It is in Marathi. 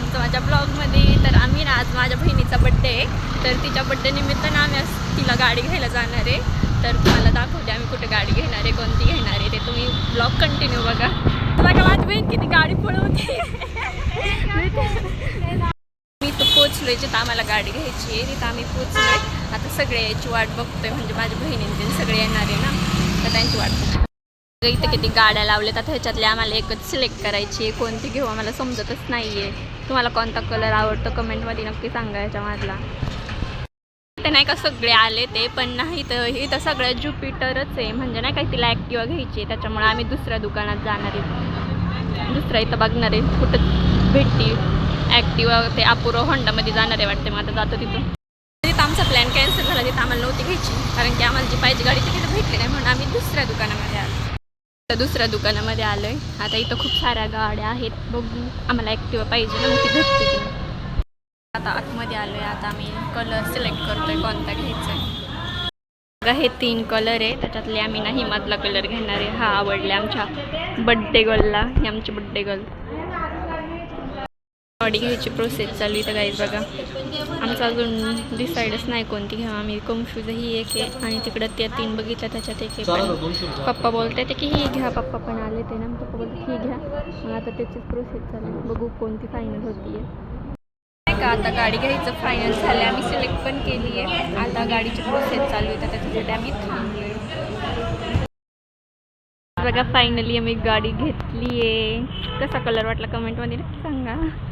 तुमचं माझ्या ब्लॉगमध्ये. तर आम्ही ना आज माझ्या बहिणीचा बड्डे आहे, तर तिच्या बड्डे निमित्तानं आम्ही आज तिला गाडी घ्यायला जाणार आहे. तर तुम्हाला दाखवते आम्ही कुठे गाडी घेणार आहे, कोणती घेणार आहे ते तुम्ही ब्लॉग कंटिन्यू बघा. बघा माझी बहीण किती गाडी पळवते. मी तर पोचलोय जिथं आम्हाला गाडी घ्यायची आहे, तिथं आम्ही पोचलोय. आता सगळे याची वाट बघतोय, म्हणजे माझ्या बहिणींचे सगळे येणार आहे ना, तर त्यांची वाट बघतोय. इथं किती गाड्या लावल्यात. आता ह्याच्यातले आम्हाला एकच सिलेक्ट करायची आहे, कोणती घेऊ आम्हाला समजतच नाही आहे. तुम्हाला कोणता कलर आवडतो कमेंटमध्ये नक्की सांगा. याच्यामधला ते नाही का सगळे आले ते पण नाही, तर इथं सगळ्या ज्युपिटरच आहे, म्हणजे नाही काय तिला ॲक्टिवा घ्यायची आहे, त्याच्यामुळे आम्ही दुसऱ्या दुकानात जाणार आहे. दुसऱ्या इथं बघणार आहे कुठं भेटती ॲक्टिवा. ते अपुरो होंडामध्ये जाणार आहे वाटते. मग आता जातो तिथं. तिथं आमचा प्लॅन कॅन्सल झाला, तिथं आम्हाला नव्हती घ्यायची, कारण की आम्हाला जी पाहिजे गाडी तिथे भेटली नाही, म्हणून आम्ही दुसऱ्या दुकानामध्ये आलो. तर दुसऱ्या दुकानामध्ये आलो आहे. आता इथं खूप साऱ्या गाड्या आहेत, बघू आम्हाला ॲक्टिवा पाहिजे ना, मग ती भेटते की. आता आतमध्ये आलो आहे. आता आम्ही कलर सिलेक्ट करतो आहे कोणता घ्यायचा आहे. बघा हे 3 कलर आहे, त्याच्यातले आम्ही नाही मधला कलर घेणार आहे. हा आवडला आमच्या बड्डे गर्लला, ही आमची बड्डे गर्ल. गाडी घ्यायची प्रोसेस चालू आहे. तर गाईज बघा आमचं अजून डिसाईडच नाही कोणती घ्यावं. आम्ही कन्फ्यूज ही एक आहे आणि तिकडं त्या 3 बघितल्या त्याच्यात एक आहे. पण पप्पा बोलते ते की ही घ्या, पप्पा पण आले ते ना, पप्पा बोलते ही घ्या. मग आता त्याचीच प्रोसेस चालू आहे, बघू कोणती फायनल होती आहे का. आता गाडी घ्यायचं फायनल झालं, आम्ही सिलेक्ट पण केली आहे. आता गाडीची प्रोसेस चालू आहे, तर त्याच्यासाठी आम्ही थांबलो आहे. बघा फायनली आम्ही गाडी घेतली आहे. कसा कलर वाटला कमेंटमध्ये नक्की सांगा.